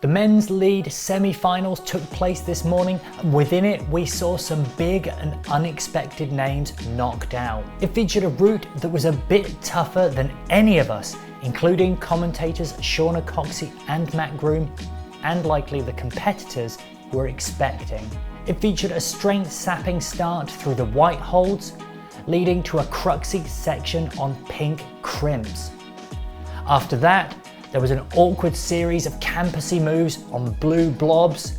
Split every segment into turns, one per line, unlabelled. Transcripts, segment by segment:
The men's lead semi-finals took place this morning, and within it we saw some big and unexpected names knocked out. It featured a route that was a bit tougher than any of us, including commentators Shauna, Coxsey and Matt Groom, and likely the competitors, were expecting. It featured a strength-sapping start through the white holds, leading to a cruxy section on pink crimps. After that, there was an awkward series of campusy moves on blue blobs,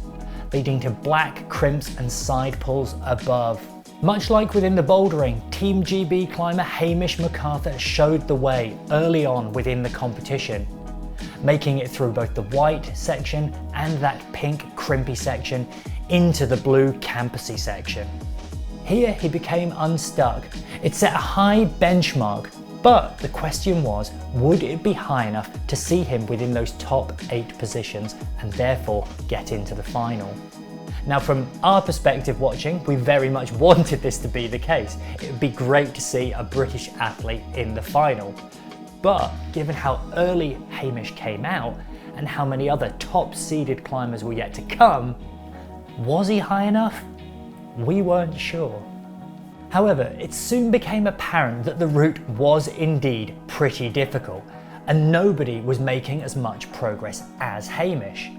leading to black crimps and side pulls above. Much like within the bouldering, Team GB climber Hamish McArthur showed the way early on within the competition, making it through both the white section and that pink crimpy section into the blue campusy section. Here he became unstuck. It set a high benchmark, but the question was, would it be high enough to see him within those top 8 positions and therefore get into the final? Now, from our perspective watching, we very much wanted this to be the case. It would be great to see a British athlete in the final. But given how early Hamish came out and how many other top seeded climbers were yet to come, was he high enough? We weren't sure. However, it soon became apparent that the route was indeed pretty difficult, and nobody was making as much progress as Hamish.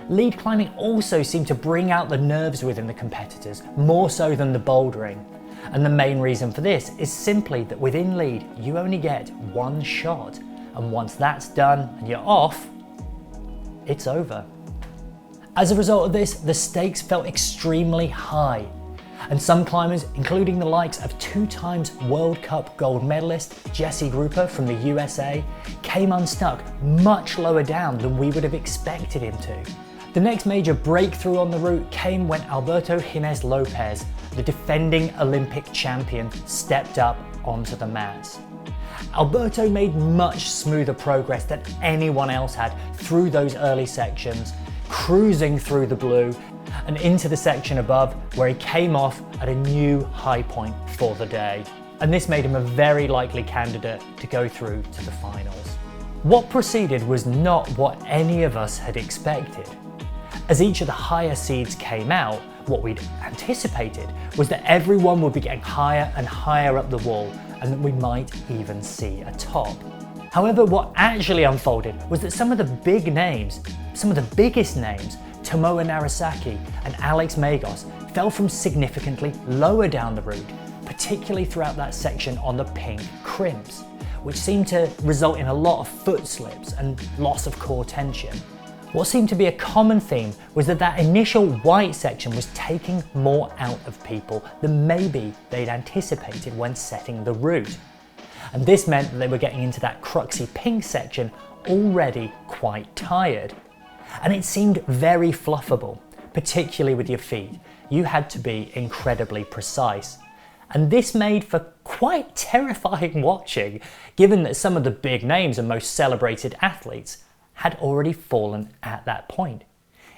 Lead climbing also seemed to bring out the nerves within the competitors, more so than the bouldering. And the main reason for this is simply that within lead, you only get one shot, and once that's done and you're off, it's over. As a result of this, the stakes felt extremely high, and some climbers, including the likes of 2-time World Cup gold medalist Jesse Gruper from the USA, came unstuck much lower down than we would have expected him to. The next major breakthrough on the route came when Alberto Ginés-López, the defending Olympic champion, stepped up onto the mats. Alberto made much smoother progress than anyone else had through those early sections, cruising through the blue and into the section above, where he came off at a new high point for the day. And this made him a very likely candidate to go through to the finals. What proceeded was not what any of us had expected. As each of the higher seeds came out, what we'd anticipated was that everyone would be getting higher and higher up the wall, and that we might even see a top. However, what actually unfolded was that some of the big names, some of the biggest names, Tomoa Narasaki and Alex Magos, fell from significantly lower down the route, particularly throughout that section on the pink crimps, which seemed to result in a lot of foot slips and loss of core tension. What seemed to be a common theme was that that initial white section was taking more out of people than maybe they'd anticipated when setting the route. And this meant that they were getting into that cruxy pink section already quite tired. And it seemed very fluffable, particularly with your feet. You had to be incredibly precise. And this made for quite terrifying watching, given that some of the big names and most celebrated athletes had already fallen at that point.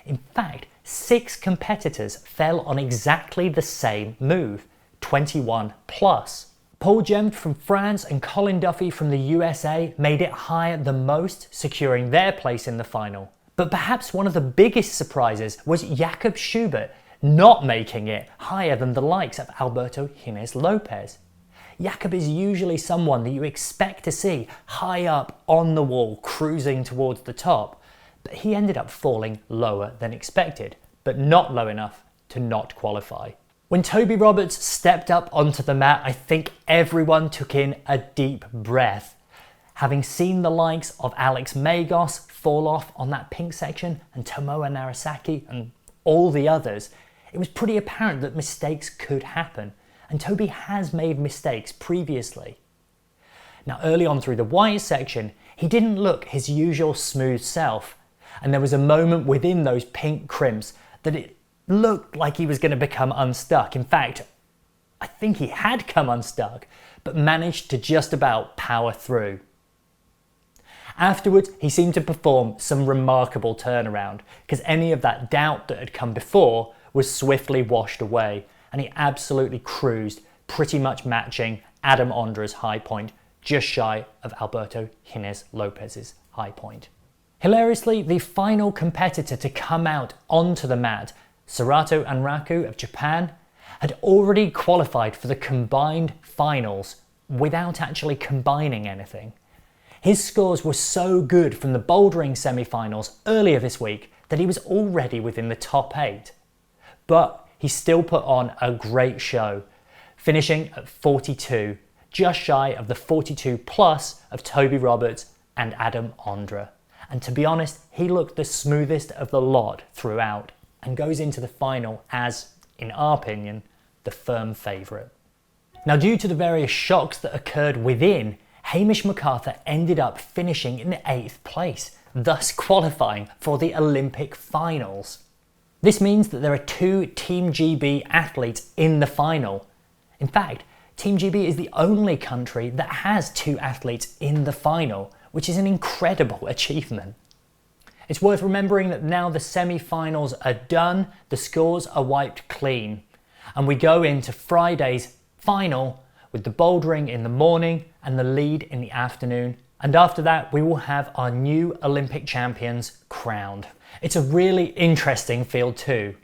In fact, 6 competitors fell on exactly the same move, 21 plus. Paul Gempt from France and Colin Duffy from the USA made it higher the most, securing their place in the final. But perhaps one of the biggest surprises was Jakob Schubert not making it higher than the likes of Alberto Ginés-López. Jakob is usually someone that you expect to see high up on the wall, cruising towards the top, but he ended up falling lower than expected, but not low enough to not qualify. When Toby Roberts stepped up onto the mat, I think everyone took in a deep breath. Having seen the likes of Alex Magos fall off on that pink section and Tomoa Narasaki and all the others, it was pretty apparent that mistakes could happen, and Toby has made mistakes previously. Now, early on through the white section, he didn't look his usual smooth self, and there was a moment within those pink crimps that it looked like he was going to become unstuck. In fact, I think he had come unstuck, but managed to just about power through. Afterwards, he seemed to perform some remarkable turnaround, because any of that doubt that had come before was swiftly washed away, and he absolutely cruised, pretty much matching Adam Ondra's high point, just shy of Alberto Ginés-López's high point. Hilariously, the final competitor to come out onto the mat, Sorato Anraku of Japan, had already qualified for the combined finals without actually combining anything. His scores were so good from the bouldering semi-finals earlier this week that he was already within the top 8. But he still put on a great show, finishing at 42, just shy of the 42 plus of Toby Roberts and Adam Ondra. And to be honest, he looked the smoothest of the lot throughout and goes into the final as, in our opinion, the firm favourite. Now, due to the various shocks that occurred within, Hamish McArthur ended up finishing in 8th place, thus qualifying for the Olympic finals. This means that there are 2 Team GB athletes in the final. In fact, Team GB is the only country that has 2 athletes in the final, which is an incredible achievement. It's worth remembering that now the semi-finals are done, the scores are wiped clean, and we go into Friday's final with the bouldering in the morning and the lead in the afternoon. And after that, we will have our new Olympic champions crowned. It's a really interesting field too,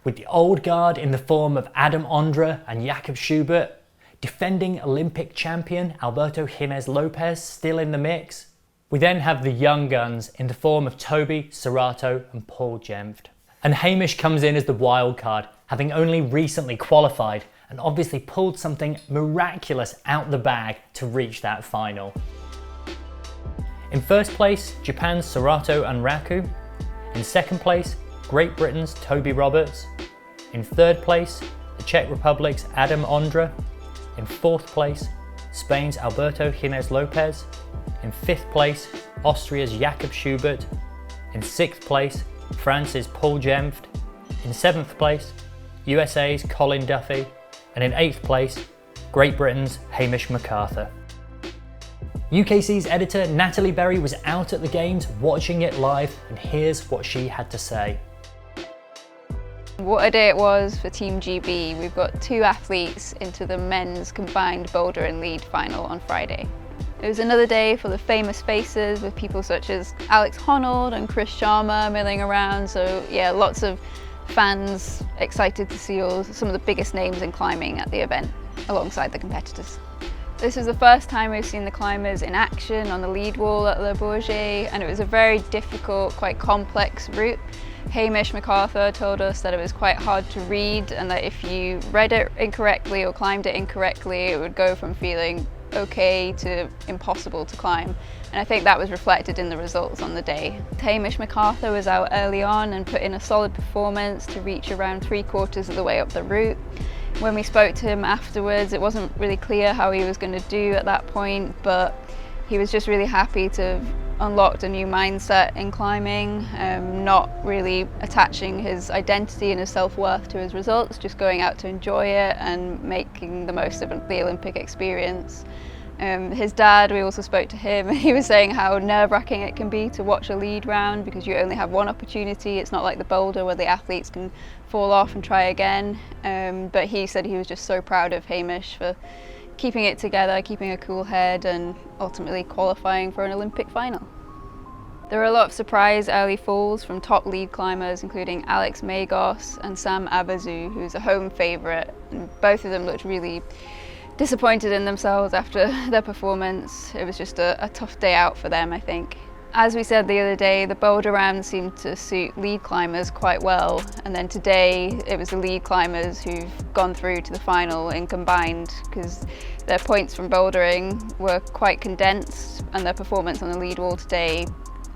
with the old guard in the form of Adam Ondra and Jakob Schubert, defending Olympic champion Alberto Ginés-López still in the mix. We then have the young guns in the form of Toby, Sorato and Paul Jemft. And Hamish comes in as the wild card, having only recently qualified and obviously pulled something miraculous out the bag to reach that final. In first place, Japan's Sorato Anraku. In second place, Great Britain's Toby Roberts. In third place, the Czech Republic's Adam Ondra. In fourth place, Spain's Alberto Ginés-López. In fifth place, Austria's Jakob Schubert. In sixth place, France's Paul Jemft. In seventh place, USA's Colin Duffy. And in 8th place, Great Britain's Hamish McArthur. UKC's editor Natalie Berry was out at the games watching it live, and here's what she had to say.
What a day it was for Team GB. We've got 2 athletes into the men's combined boulder and lead final on Friday. It was another day full of famous faces with people such as Alex Honnold and Sharma milling around, so yeah, lots of fans excited to see some of the biggest names in climbing at the event alongside the competitors. This is the first time we've seen the climbers in action on the lead wall at Le Bourget, and it was a very difficult, quite complex route. Hamish McArthur told us that it was quite hard to read and that if you read it incorrectly or climbed it incorrectly, it would go from feeling okay to impossible to climb. And I think that was reflected in the results on the day. Hamish McArthur was out early on and put in a solid performance to reach around 3/4 of the way up the route. When we spoke to him afterwards, it wasn't really clear how he was going to do at that point, but he was just really happy to have unlocked a new mindset in climbing, not really attaching his identity and his self-worth to his results, just going out to enjoy it and making the most of the Olympic experience. His dad, we also spoke to him, and he was saying how nerve-wracking it can be to watch a lead round because you only have one opportunity. It's not like the boulder where the athletes can fall off and try again. But he said he was just so proud of Hamish for keeping it together, keeping a cool head, and ultimately qualifying for an Olympic final. There were a lot of surprise early falls from top lead climbers, including Alex Magos and Sam Abazu, who's a home favourite. And both of them looked really disappointed in themselves after their performance. It was just a tough day out for them, I think. As we said the other day, the boulder round seemed to suit lead climbers quite well, and then today it was the lead climbers who've gone through to the final in combined, because their points from bouldering were quite condensed and their performance on the lead wall today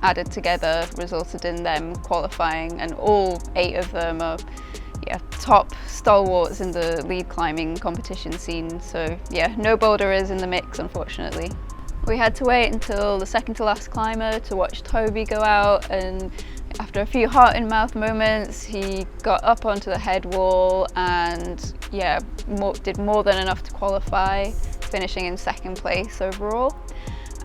added together resulted in them qualifying, and all 8 of them are top stalwarts in the lead climbing competition scene. So yeah, no boulderers in the mix, unfortunately. We had to wait until the second to last climber to watch Toby go out, and after a few heart in mouth moments, he got up onto the head wall and did more than enough to qualify, finishing in 2nd place overall.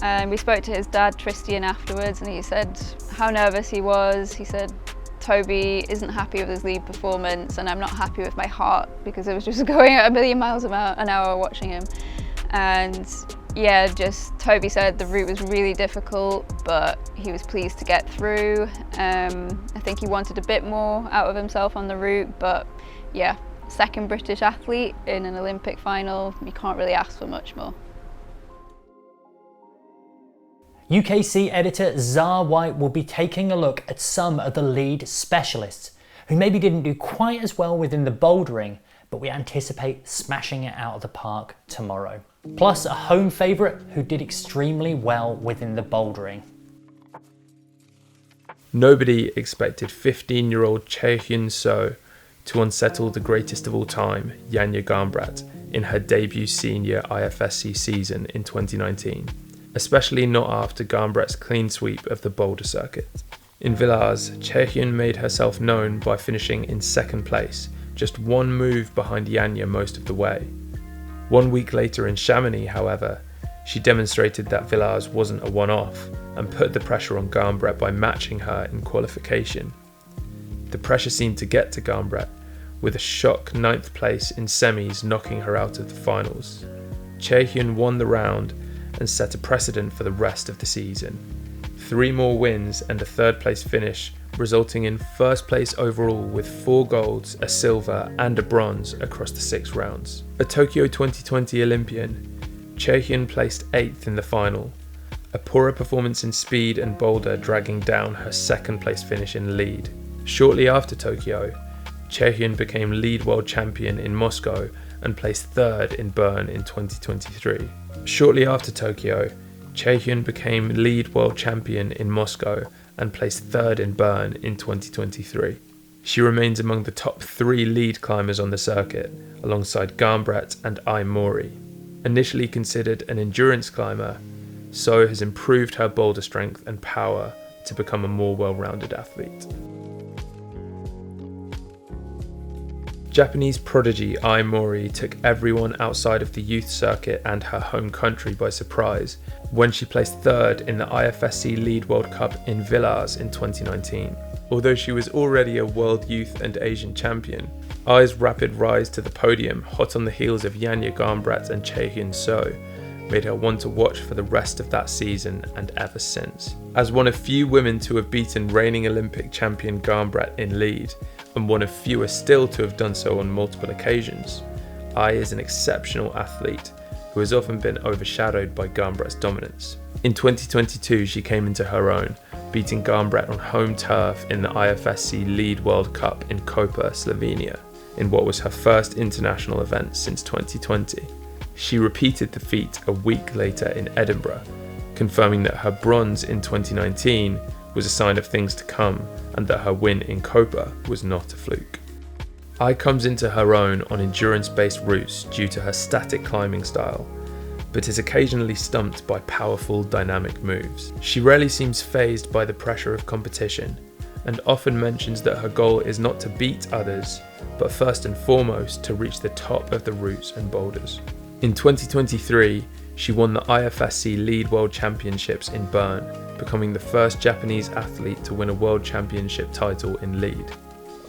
And we spoke to his dad Tristan afterwards, and he said how nervous he was. He said, Toby isn't happy with his lead performance and I'm not happy with my heart because it was just going at 1,000,000 miles an hour watching him. And Yeah, just Toby said the route was really difficult, but he was pleased to get through. I think he wanted a bit more out of himself on the route, but yeah, second British athlete in an Olympic final, you can't really ask for much more.
UKC editor Zara White will be taking a look at some of the lead specialists who maybe didn't do quite as well within the bouldering, but we anticipate smashing it out of the park tomorrow. Plus a home favourite who did extremely well within the bouldering.
Nobody expected 15-year-old Chae-Hyun Seo to unsettle the greatest of all time, Janja Garnbret, in her debut senior IFSC season in 2019, especially not after Garnbret's clean sweep of the boulder circuit. In Villars, Chae-Hyun made herself known by finishing in second place, just one move behind Janja most of the way. 1 week later in Chamonix, however, she demonstrated that Villars wasn't a one-off and put the pressure on Garnbret by matching her in qualification. The pressure seemed to get to Garnbret, with a shock 9th place in semis knocking her out of the finals. Chae-Hyun won the round and set a precedent for the rest of the season. 3 more wins and a 3rd place finish, resulting in 1st place overall with 4 golds, a silver and a bronze across the 6 rounds. A Tokyo 2020 Olympian, Chae-Hyun placed 8th in the final, a poorer performance in speed and boulder dragging down her 2nd place finish in lead. Shortly after Tokyo, Chae-Hyun became lead world champion in Moscow and placed 3rd in Bern in 2023. Shortly after Tokyo, Chae-Hyun became lead world champion in Moscow and placed 3rd in Bern in 2023. She remains among the top 3 lead climbers on the circuit, alongside Garnbret and Ai Mori. Initially considered an endurance climber, Seo has improved her boulder strength and power to become a more well-rounded athlete. Japanese prodigy Ai Mori took everyone outside of the youth circuit and her home country by surprise when she placed 3rd in the IFSC Lead World Cup in Villars in 2019. Although she was already a World Youth and Asian champion, Ai's rapid rise to the podium, hot on the heels of Janja Garnbret and Chae-Hyun Seo, made her one to watch for the rest of that season and ever since. As one of few women to have beaten reigning Olympic champion Garnbret in lead, and one of fewer still to have done so on multiple occasions, Ai is an exceptional athlete who has often been overshadowed by Garnbret's dominance. In 2022, she came into her own, beating Garnbret on home turf in the IFSC Lead World Cup in Koper, Slovenia, in what was her first international event since 2020. She repeated the feat a week later in Edinburgh, confirming that her bronze in 2019 was a sign of things to come and that her win in Koper was not a fluke. Ai comes into her own on endurance-based routes due to her static climbing style, but is occasionally stumped by powerful, dynamic moves. She rarely seems fazed by the pressure of competition, and often mentions that her goal is not to beat others, but first and foremost to reach the top of the routes and boulders. In 2023, she won the IFSC Lead World Championships in Bern, becoming the first Japanese athlete to win a World Championship title in lead.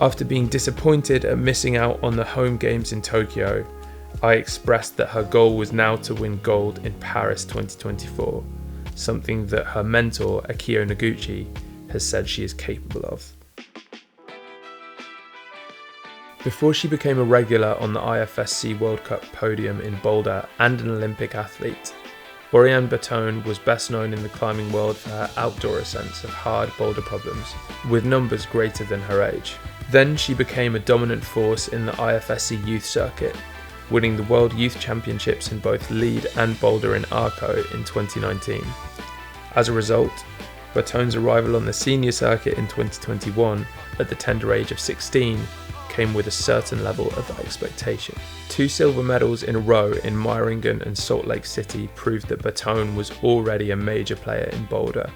After being disappointed at missing out on the home games in Tokyo, Ai expressed that her goal was now to win gold in Paris 2024, something that her mentor Akio Noguchi has said she is capable of. Before she became a regular on the IFSC World Cup podium in boulder and an Olympic athlete, Oriane Bertone was best known in the climbing world for her outdoor ascents of hard boulder problems, with numbers greater than her age. Then she became a dominant force in the IFSC youth circuit, winning the World Youth Championships in both lead and boulder in Arco in 2019. As a result, Bertone's arrival on the senior circuit in 2021 at the tender age of 16 came with a certain level of expectation. 2 silver medals in a row in Meiringen and Salt Lake City proved that Bertone was already a major player in boulder,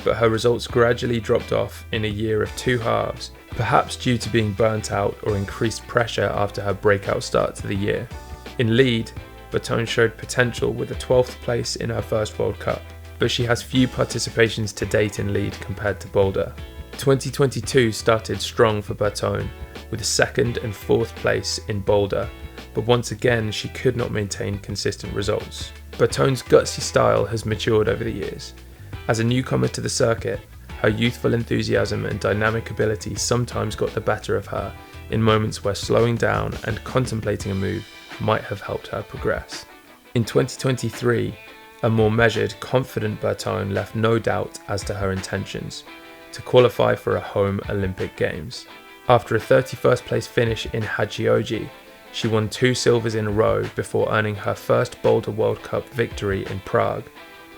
but her results gradually dropped off in a year of 2 halves, perhaps due to being burnt out or increased pressure after her breakout start to the year. In lead, Bertone showed potential with a 12th place in her first World Cup, but she has few participations to date in lead compared to boulder. 2022 started strong for Bertone, with a 2nd and 4th place in boulder, but once again she could not maintain consistent results. Bertone's gutsy style has matured over the years. As a newcomer to the circuit, her youthful enthusiasm and dynamic ability sometimes got the better of her in moments where slowing down and contemplating a move might have helped her progress. In 2023, a more measured, confident Bertone left no doubt as to her intentions to qualify for a home Olympic Games. After a 31st place finish in Hachioji, she won 2 silvers in a row before earning her first Boulder World Cup victory in Prague,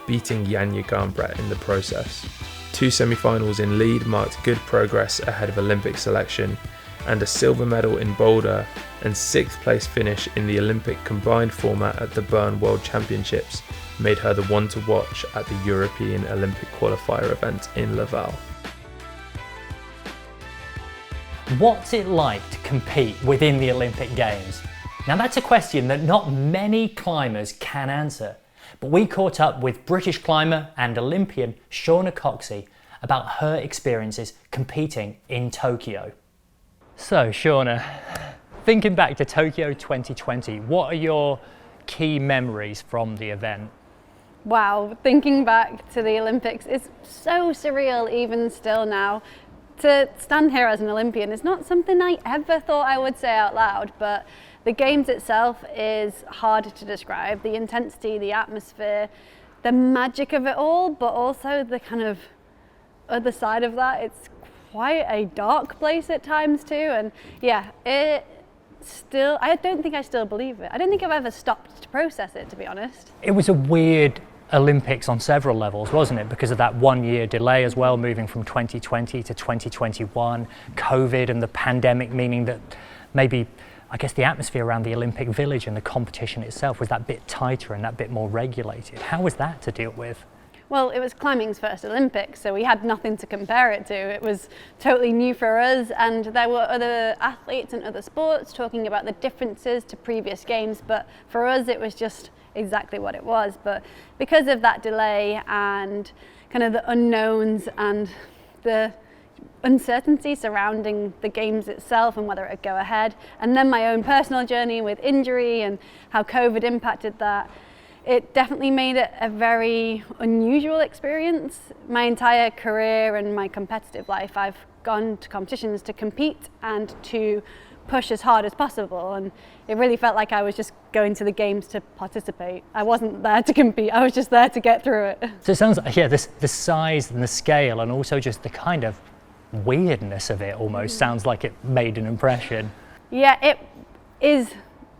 beating Janja Garnbret in the process. 2 semi-finals in lead marked good progress ahead of Olympic selection, and a silver medal in boulder and 6th place finish in the Olympic combined format at the Bern World Championships made her the one to watch at the European Olympic qualifier event in Laval.
What's it like to compete within the Olympic Games? Now that's a question that not many climbers can answer, but we caught up with British climber and Olympian Shauna Coxsey about her experiences competing in Tokyo. So Shauna, thinking back to Tokyo 2020, what are your key memories from the event?
Wow, thinking back to the Olympics is so surreal even still now. To stand here as an Olympian is not something I ever thought I would say out loud, but the Games itself is hard to describe. The intensity, the atmosphere, the magic of it all, but also the kind of other side of that. It's quite a dark place at times too, and yeah, I don't think I still believe it. I don't think I've ever stopped to process it, to be honest.
It was a weird Olympics on several levels, wasn't it? Because of that 1 year delay as well, moving from 2020 to 2021, COVID and the pandemic, meaning that maybe, I guess, the atmosphere around the Olympic Village and the competition itself was that bit tighter and that bit more regulated. How was that to deal with?
Well, it was climbing's first Olympics, so we had nothing to compare it to. It was totally new for us, and there were other athletes and other sports talking about the differences to previous games, but for us it was just exactly what it was. But because of that delay and kind of the unknowns and the uncertainty surrounding the games itself and whether it would go ahead, and then my own personal journey with injury and how COVID impacted that, it definitely made it a very unusual experience. My entire career and my competitive life, I've gone to competitions to compete and to push as hard as possible, and it really felt like I was just going to the games to participate. I wasn't there to compete, I was just there to get through it.
So it sounds like, yeah, the size and the scale and also just the kind of weirdness of it almost sounds like it made an impression.
Yeah, it is.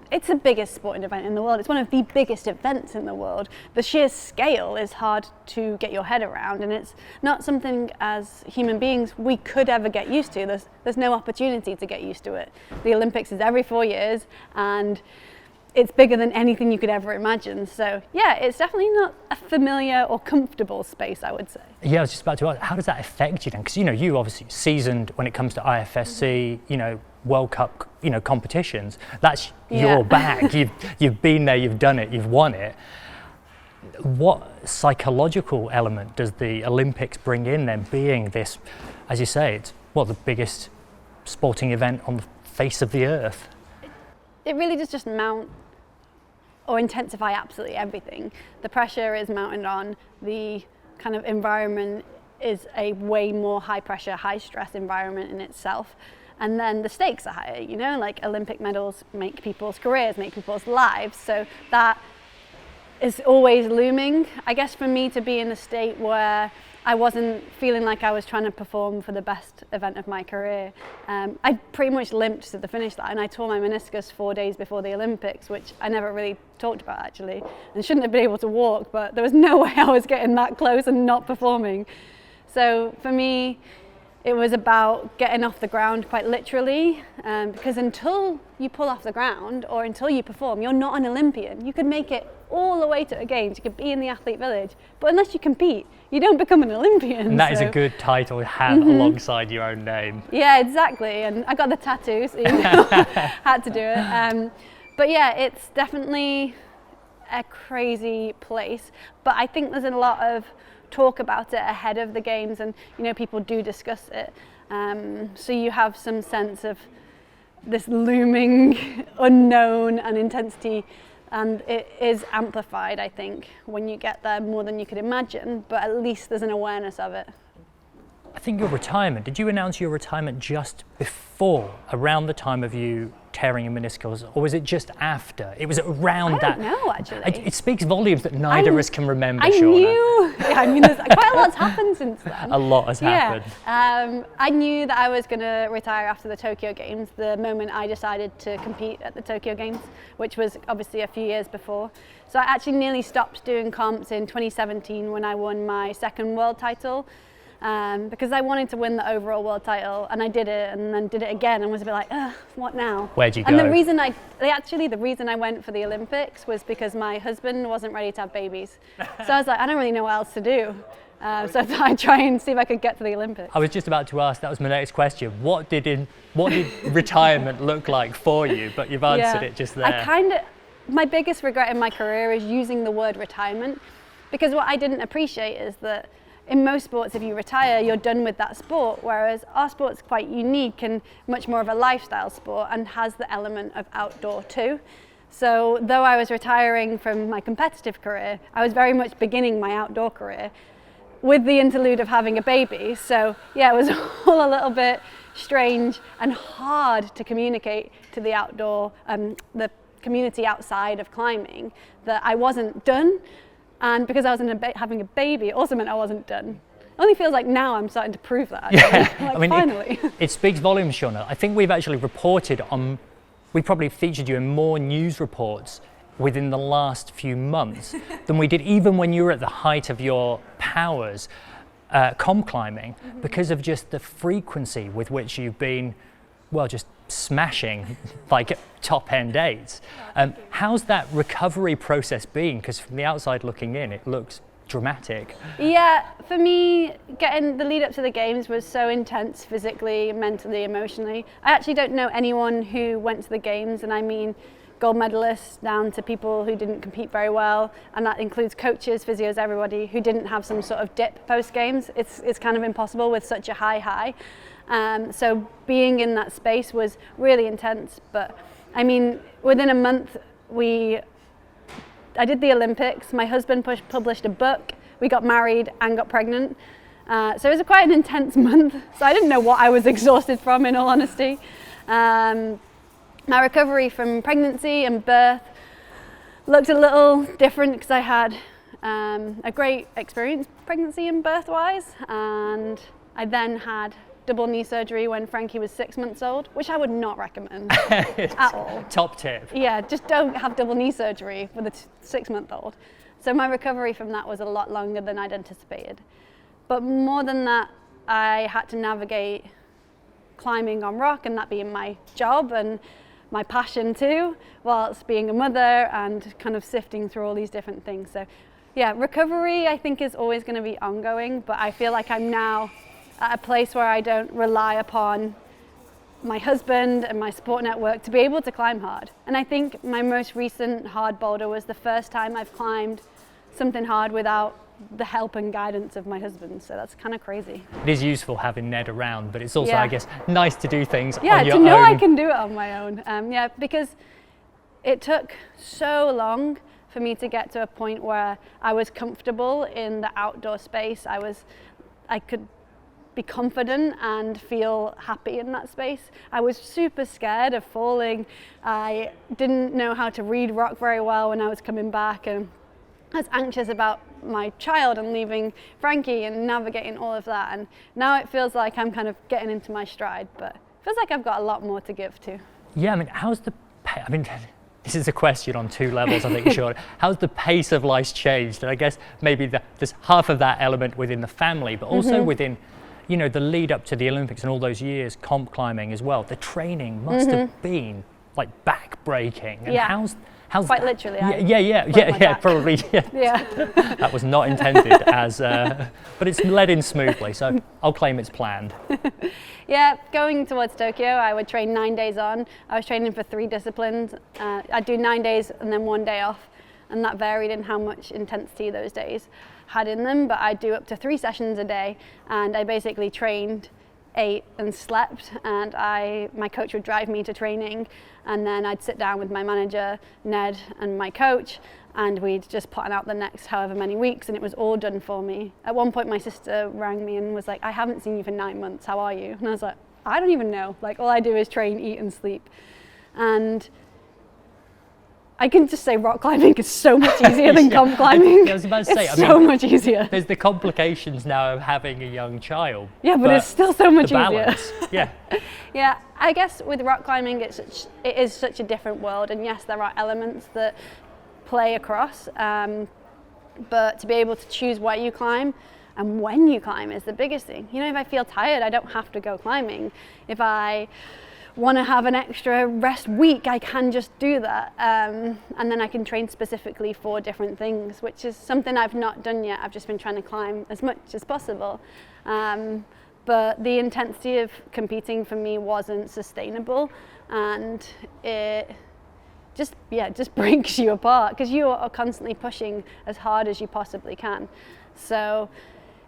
It's the biggest sporting event in the world. It's one of the biggest events in the world. The sheer scale is hard to get your head around, and it's not something as human beings we could ever get used to. There's no opportunity to get used to it. The Olympics is every 4 years, and it's bigger than anything you could ever imagine. So yeah, it's definitely not a familiar or comfortable space, I would say. Yeah,
I was just about to ask, how does that affect you then? Because you obviously seasoned when it comes to IFSC, World Cup, competitions. That's your bag. You've been there, you've done it, you've won it. What psychological element does the Olympics bring in then, being this, as you say, it's the biggest sporting event on the face of the earth?
It really does just mount or intensify absolutely everything. The pressure is mounted on, the kind of environment is a way more high pressure, high stress environment in itself. And then the stakes are higher, like Olympic medals make people's careers, make people's lives. So that is always looming. I guess for me to be in a state where I wasn't feeling like I was trying to perform for the best event of my career. I pretty much limped to the finish line. I tore my meniscus 4 days before the Olympics, which I never really talked about actually, and shouldn't have been able to walk, but there was no way I was getting that close and not performing. So for me, it was about getting off the ground quite literally, because until you pull off the ground or until you perform, you're not an Olympian. You could make it all the way to the games, you could be in the athlete village, but unless you compete, you don't become an Olympian.
And that is a good title to have alongside your own name.
Yeah, exactly, and I got the tattoo, so had to do it. But yeah, it's definitely a crazy place, but I think there's a lot of talk about it ahead of the games, and people do discuss it, so you have some sense of this looming unknown and intensity And it is amplified, I think, when you get there more than you could imagine, but at least there's an awareness of it.
I think your retirement, did you announce your retirement just before, around the time of you tearing your meniscus, or was it just after? It was around that.
I don't know, actually.
It speaks volumes that neither of us can remember,
I
Shauna.
knew, I mean, there's quite a lot's happened since then.
A lot has happened.
I knew that I was going to retire after the Tokyo Games the moment I decided to compete at the Tokyo Games, which was obviously a few years before. So I actually nearly stopped doing comps in 2017 when I won my second world title. Because I wanted to win the overall world title, and I did it, and then did it again, and was a bit like, what now?
Where'd you go?
And the reason I went for the Olympics was because my husband wasn't ready to have babies. So I was like, I don't really know what else to do. So I thought I'd try and see if I could get to the Olympics.
I was just about to ask, that was my next question. What did retirement look like for you? But you've answered it just there.
My biggest regret in my career is using the word retirement, because what I didn't appreciate is that in most sports, if you retire, you're done with that sport, whereas our sport's quite unique and much more of a lifestyle sport and has the element of outdoor too. So though I was retiring from my competitive career, I was very much beginning my outdoor career with the interlude of having a baby. So yeah, it was all a little bit strange and hard to communicate to the outdoor, the community outside of climbing, that I wasn't done. And because I was having a baby, it also meant I wasn't done. It only feels like now I'm starting to prove that.
Yeah,
like, finally.
It speaks volumes, Shauna. I think we've actually reported on, we probably featured you in more news reports within the last few months than we did even when you were at the height of your powers comp climbing, because of just the frequency with which you've been, well, just smashing like top end eights. How's that recovery process been? Because from the outside looking in, it looks dramatic.
Yeah, for me, getting the lead up to the games was so intense physically, mentally, emotionally. I actually don't know anyone who went to the games, and I mean gold medalists down to people who didn't compete very well, and that includes coaches, physios, everybody who didn't have some sort of dip post games. It's kind of impossible with such a high. So being in that space was really intense, but I mean, within a month I did the Olympics, my husband published a book, we got married and got pregnant. So it was quite an intense month, so I didn't know what I was exhausted from, in all honesty. My recovery from pregnancy and birth looked a little different because I had a great experience pregnancy and birth-wise, and I then had double knee surgery when Frankie was 6 months old, which I would not recommend at all.
Top tip.
Yeah, just don't have double knee surgery with a 6-month-old. So my recovery from that was a lot longer than I'd anticipated. But more than that, I had to navigate climbing on rock, and that being my job and my passion too, whilst being a mother and kind of sifting through all these different things. So yeah, recovery I think is always going to be ongoing, but I feel like I'm now at a place where I don't rely upon my husband and my support network to be able to climb hard. And I think my most recent hard boulder was the first time I've climbed something hard without the help and guidance of my husband, so that's kind of crazy.
It is useful having Ned around, but it's also, I guess, nice to do things on your own.
Yeah, to know I can do it on my own. Because it took so long for me to get to a point where I was comfortable in the outdoor space. I could be confident and feel happy in that space. I was super scared of falling. I didn't know how to read rock very well when I was coming back, and I was anxious about my child and leaving Frankie and navigating all of that. And now it feels like I'm kind of getting into my stride, but it feels like I've got a lot more to give too.
Yeah, I mean, this is a question on two levels, I think, Shauna. How's the pace of life's changed? And I guess maybe there's half of that element within the family, but also within, you know, the lead up to the Olympics and all those years comp climbing as well. The training must have been like back-breaking. And how's
quite literally.
Probably. Yeah. That was not intended as, but it's led in smoothly, so I'll claim it's planned.
Yeah, going towards Tokyo, I would train 9 days on. I was training for 3 disciplines. I'd do 9 days and then 1 day off, and that varied in how much intensity those days had in them, but I'd do up to 3 sessions a day, and I basically trained ate and slept, and my coach would drive me to training, and then I'd sit down with my manager, Ned, and my coach, and we'd just plan out the next however many weeks, and it was all done for me. At one point my sister rang me and was like, I haven't seen you for 9 months, how are you? And I was like, I don't even know, like all I do is train, eat and sleep. And I can just say rock climbing is so much easier than comp climbing.
I was about to say,
it's so much easier.
There's the complications now of having a young child.
Yeah, but it's still so much
balance,
easier.
Yeah.
Yeah, I guess with rock climbing, it is such a different world, and yes, there are elements that play across, but to be able to choose where you climb and when you climb is the biggest thing. You know, if I feel tired, I don't have to go climbing. If I want to have an extra rest week, I can just do that, and then I can train specifically for different things, which is something I've not done yet. I've just been trying to climb as much as possible, but the intensity of competing for me wasn't sustainable, and it just breaks you apart because you are constantly pushing as hard as you possibly can. So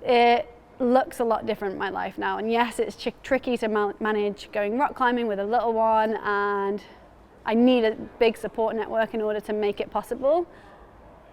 it looks a lot different in my life now, and yes, it's tricky to manage going rock climbing with a little one, and I need a big support network in order to make it possible,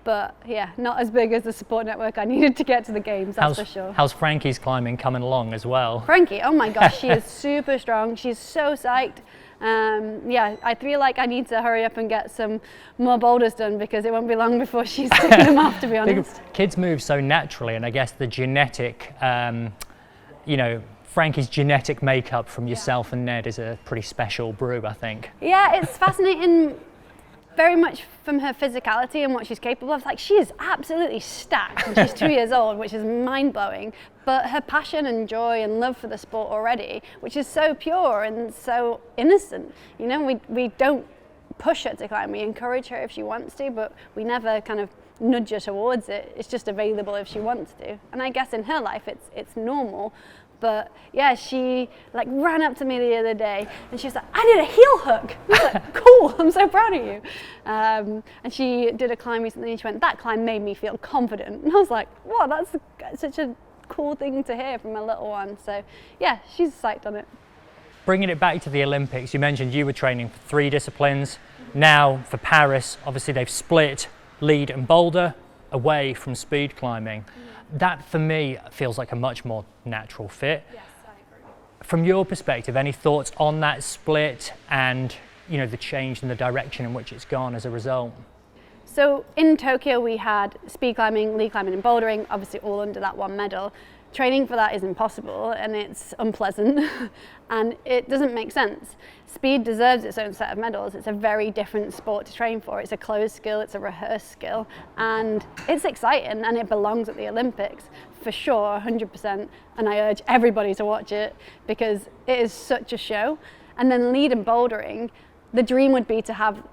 but yeah, not as big as the support network I needed to get to the games, that's for sure.
How's Frankie's climbing coming along as well?
Frankie, oh my gosh, she is super strong, she's so psyched. Yeah, I feel like I need to hurry up and get some more boulders done because it won't be long before she's taking them off, to be honest.
Kids move so naturally, and I guess the genetic, Frankie's genetic makeup from yourself and Ned is a pretty special brew, I think.
Yeah, it's fascinating very much from her physicality and what she's capable of. Like, she is absolutely stacked and she's 2 years old, which is mind-blowing, but her passion and joy and love for the sport already, which is so pure and so innocent. You know, we don't push her to climb, we encourage her if she wants to, but we never kind of nudge her towards it. It's just available if she wants to. And I guess in her life it's normal. But yeah, she like ran up to me the other day and she was like, I did a heel hook. I was like, cool, I'm so proud of you. And she did a climb recently and she went, that climb made me feel confident. And I was like, wow, that's such a cool thing to hear from a little one. So yeah, she's psyched on it.
Bringing it back to the Olympics, you mentioned you were training for 3 disciplines. Now for Paris, obviously they've split lead and boulder away from speed climbing. That for me feels like a much more natural fit.
Yes, I agree.
From your perspective, any thoughts on that split and the change in the direction in which it's gone as a result?
So in Tokyo we had speed climbing, lead climbing and bouldering, obviously all under that one medal. Training for that is impossible and it's unpleasant and it doesn't make sense. Speed deserves its own set of medals. It's a very different sport to train for. It's a closed skill, it's a rehearsed skill, and it's exciting and it belongs at the Olympics for sure, 100%. And I urge everybody to watch it because it is such a show. And then lead and bouldering, the dream would be to have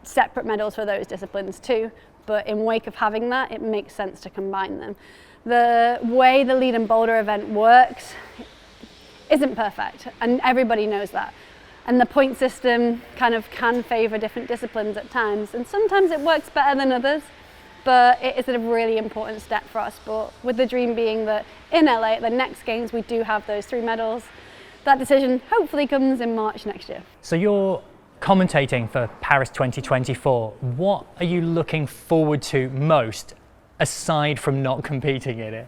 separate medals for those disciplines too, but in wake of having that, it makes sense to combine them. The way the lead and boulder event works isn't perfect, and everybody knows that. And the point system kind of can favour different disciplines at times, and sometimes it works better than others, but it is a really important step for our sport, with the dream being that in LA at the next games we do have those 3 medals. That decision hopefully comes in March next year.
So you're commentating for Paris 2024. What are you looking forward to most, aside from not competing in it?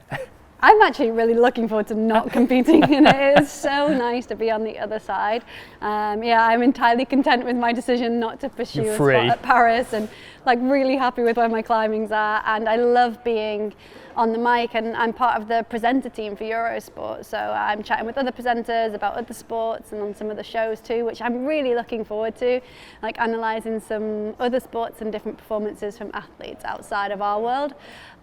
I'm actually really looking forward to not competing in it. It is so nice to be on the other side. Yeah, I'm entirely content with my decision not to pursue a spot at Paris, and like really happy with where my climbings are. And I love being on the mic, and I'm part of the presenter team for Eurosport. So I'm chatting with other presenters about other sports and on some of the shows too, which I'm really looking forward to, like analysing some other sports and different performances from athletes outside of our world.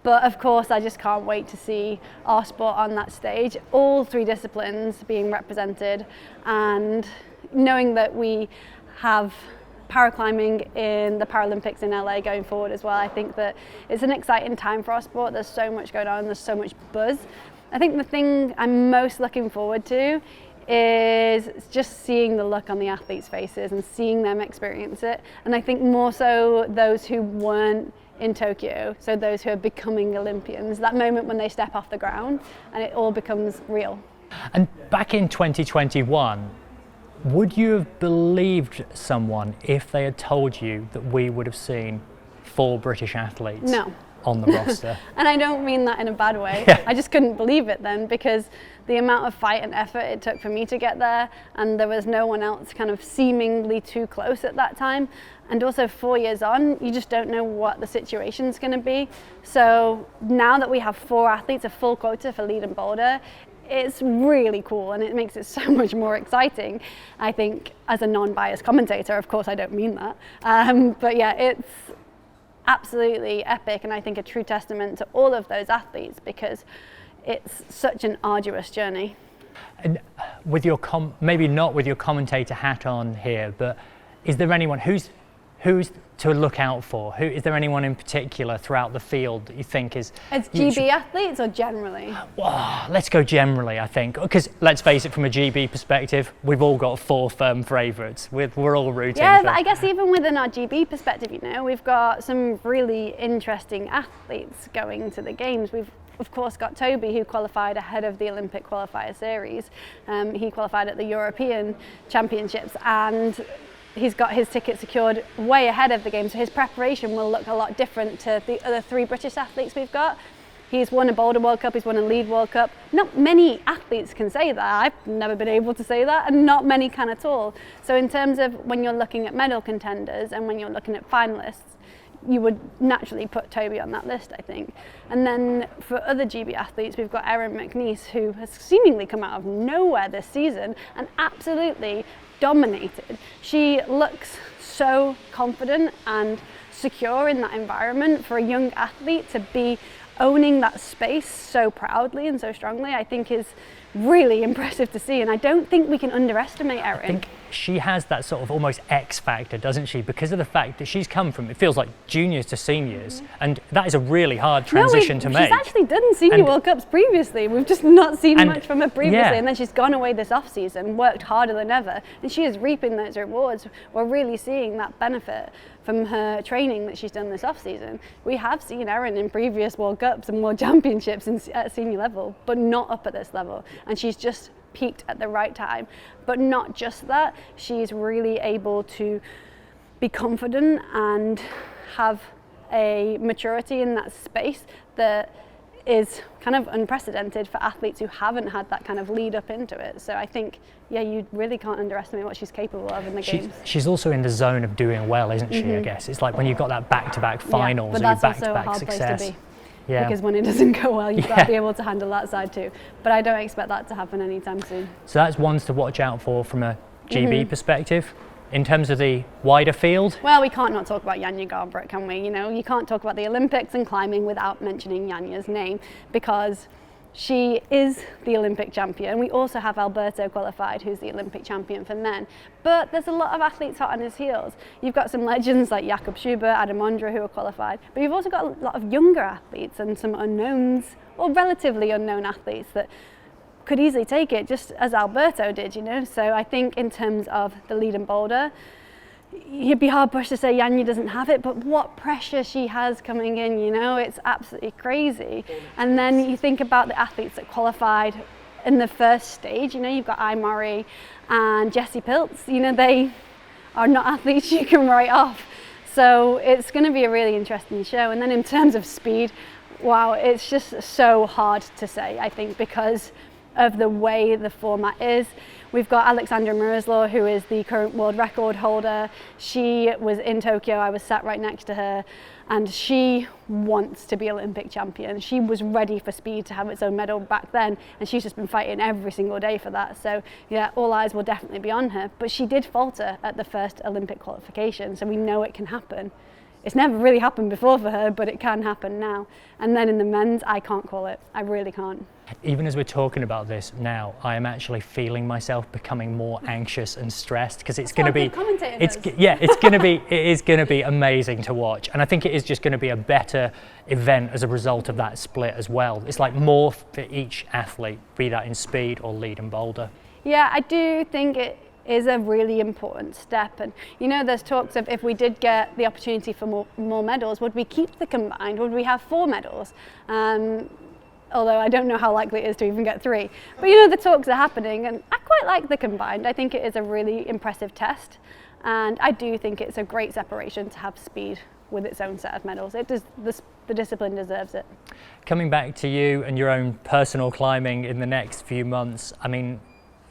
But of course, I just can't wait to see our sport on that stage, all 3 disciplines being represented, and knowing that we have paraclimbing in the Paralympics in LA going forward as well. I think that it's an exciting time for our sport. There's so much going on, there's so much buzz. I think the thing I'm most looking forward to is just seeing the look on the athletes' faces and seeing them experience it. And I think more so those who weren't in Tokyo, so those who are becoming Olympians, that moment when they step off the ground and it all becomes real.
And back in 2021, would you have believed someone if they had told you that we would have seen 4 British athletes
No.
on the roster?
And I don't mean that in a bad way.
Yeah.
I just couldn't believe it then, because the amount of fight and effort it took for me to get there, and there was no one else kind of seemingly too close at that time. And also 4 years on, you just don't know what the situation's going to be. So now that we have 4 athletes, a full quota for lead and boulder, it's really cool, and it makes it so much more exciting. I think as a non-biased commentator, of course I don't mean that, but yeah, it's absolutely epic, and I think a true testament to all of those athletes, because it's such an arduous journey.
And with your maybe not with your commentator hat on here, but is there anyone who's to look out for? Is there anyone in particular throughout the field that you think is...
As GB athletes or generally?
Oh, let's go generally, I think, because let's face it, from a GB perspective, we've all got 4 firm favourites. We're all rooting
Yeah,
for...
but I guess even within our GB perspective, you know, we've got some really interesting athletes going to the games. We've of course got Toby, who qualified ahead of the Olympic qualifier series. He qualified at the European Championships, and he's got his ticket secured way ahead of the game, so his preparation will look a lot different to the other 3 British athletes we've got. He's won a Boulder World Cup, he's won a Lead World Cup. Not many athletes can say that. I've never been able to say that, and not many can at all. So in terms of when you're looking at medal contenders and when you're looking at finalists, you would naturally put Toby on that list, I think. And then for other GB athletes, we've got Erin McNeice, who has seemingly come out of nowhere this season and absolutely dominated. She looks so confident and secure in that environment. For a young athlete to be owning that space so proudly and so strongly, I think is really impressive to see, and I don't think we can underestimate Erin.
I think she has that sort of almost X factor, doesn't she, because of the fact that she's come from, it feels like juniors to seniors, and that is a really hard transition to make.
She's actually done senior World Cups previously. We've just not seen much from her previously, and then she's gone away this off season, worked harder than ever, and she is reaping those rewards. We're really seeing that benefit from her training that she's done this off season. We have seen Erin in previous World Cups and World Championships at senior level, but not up at this level, and she's just peaked at the right time. But not just that, she's really able to be confident and have a maturity in that space that is kind of unprecedented for athletes who haven't had that kind of lead up into it. So I think, yeah, you really can't underestimate what she's capable of in the games.
She's also in the zone of doing well, isn't she, I guess? It's like when you've got that back-to-back finals and your back-to-back success. Place to be. Yeah. Because when it doesn't go well, you've got to be able to handle that side too. But I don't expect that to happen anytime soon. So that's ones to watch out for from a GB perspective. In terms of the wider field?
Well, we can't not talk about Janja Garnbret, can we? You know, you can't talk about the Olympics and climbing without mentioning Janja's name, because she is the Olympic champion. We also have Alberto qualified, who's the Olympic champion for men. But there's a lot of athletes hot on his heels. You've got some legends like Jakob Schubert, Adam Ondra, who are qualified. But you've also got a lot of younger athletes and some unknowns, or relatively unknown athletes that could easily take it, just as Alberto did, you know. So I think in terms of the lead and boulder, you'd be hard pushed to say Janja doesn't have it, but what pressure she has coming in, you know, it's absolutely crazy. And then you think about the athletes that qualified in the first stage, you know, you've got I. Murray and Jessie Pilz, you know, they are not athletes you can write off. So it's going to be a really interesting show. And then in terms of speed, wow, it's just so hard to say, I think, because of the way the format is. We've got Alexandra Miroslav, who is the current world record holder. She was in Tokyo, I was sat right next to her, and she wants to be Olympic champion. She was ready for speed to have its own medal back then, and she's just been fighting every single day for that. So yeah, all eyes will definitely be on her. But she did falter at the first Olympic qualification, so we know it can happen. It's never really happened before for her, but it can happen now. And then in the men's, I can't call it. I really can't.
Even as we're talking about this now, I am actually feeling myself becoming more anxious and stressed, because it's going to be, it is going to be amazing to watch. And I think it is just going to be a better event as a result of that split as well. It's like more for each athlete, be that in speed or lead and boulder.
Yeah, I do think it is a really important step. And you know, there's talks of if we did get the opportunity for more medals, would we keep the combined? Would we have 4 medals? although I don't know how likely it is to even get 3. But you know, the talks are happening, and I quite like the combined. I think it is a really impressive test, and I do think it's a great separation to have speed with its own set of medals. It does, the discipline deserves it.
Coming back to you and your own personal climbing in the next few months, I mean,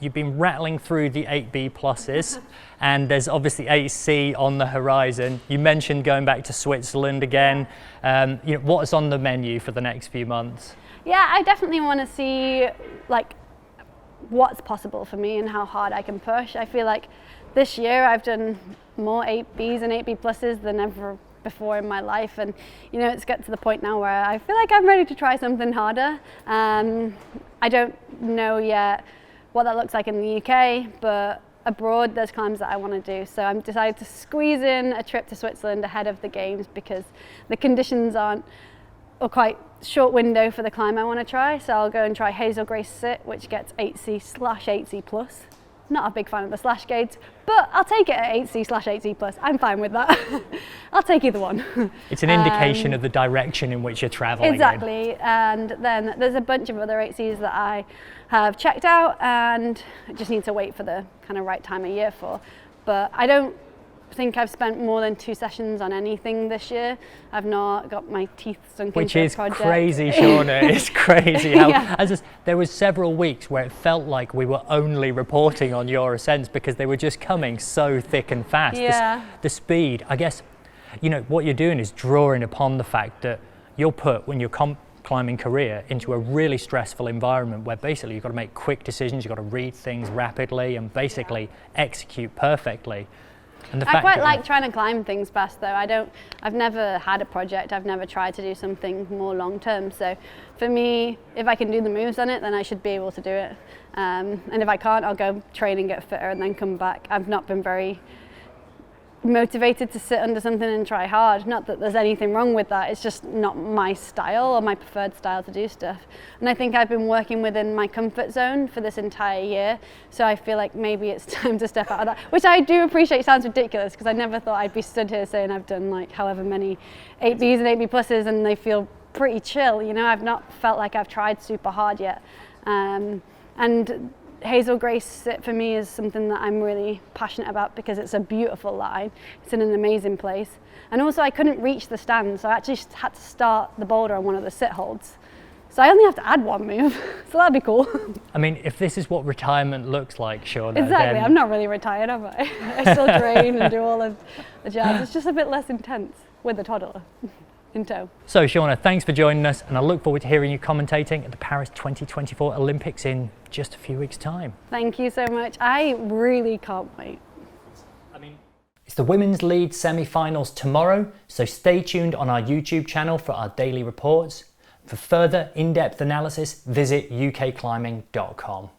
you've been rattling through the 8B pluses and there's obviously 8C on the horizon. You mentioned going back to Switzerland again. You know, what is on the menu for the next few months?
Yeah, I definitely want to see like what's possible for me and how hard I can push. I feel like this year I've done more 8Bs and 8B pluses than ever before in my life, and you know, it's got to the point now where I feel like I'm ready to try something harder. I don't know yet what that looks like in the UK, but abroad there's climbs that I want to do, so I'm decided to squeeze in a trip to Switzerland ahead of the games because the conditions aren't or quite short window for the climb I want to try. So I'll go and try Hazel Grace Sit, which gets 8C/8C plus. Not a big fan of the slash gates, but I'll take it at 8C/8C plus. I'm fine with that. I'll take either one.
It's an indication of the direction in which you're traveling.
Exactly. And then there's a bunch of other 8Cs that I have checked out and I just need to wait for the kind of right time of year for. But I don't think I've spent more than 2 sessions on anything this year. I've not got my teeth sunk into a project.
Which is crazy, Shauna. It's crazy how there was several weeks where it felt like we were only reporting on your ascents because they were just coming so thick and fast.
Yeah.
The speed, I guess, you know, what you're doing is drawing upon the fact that you'll put, when you're climbing career, into a really stressful environment where basically you've got to make quick decisions, you've got to read things rapidly and basically execute perfectly. And the
I
fact
quite like trying to climb things fast though. I've never had a project, I've never tried to do something more long term. So for me, if I can do the moves on it, then I should be able to do it. And if I can't, I'll go train and get fitter and then come back. I've not been very motivated to sit under something and try hard. Not that there's anything wrong with that, it's just not my style or my preferred style to do stuff. And I think I've been working within my comfort zone for this entire year, so I feel like maybe it's time to step out of that, which I do appreciate. Sounds ridiculous because I never thought I'd be stood here saying I've done like however many 8Bs and 8B pluses and they feel pretty chill, you know. I've not felt like I've tried super hard yet, and Hazel Grace Sit for me is something that I'm really passionate about because it's a beautiful line. It's in an amazing place. And also I couldn't reach the stand, so I actually had to start the boulder on one of the sit holds. So I only have to add one move, so that'd be cool. I
mean, if this is what retirement looks like, Shauna.
Exactly, I'm not really retired, am I? I still train and do all of the jazz. It's just a bit less intense with the toddler in tow.
So Shauna, thanks for joining us, and I look forward to hearing you commentating at the Paris 2024 Olympics in just a few weeks' time.
Thank you so much. I really can't wait.
It's the women's lead semi-finals tomorrow, so stay tuned on our YouTube channel for our daily reports. For further in-depth analysis, visit ukclimbing.com.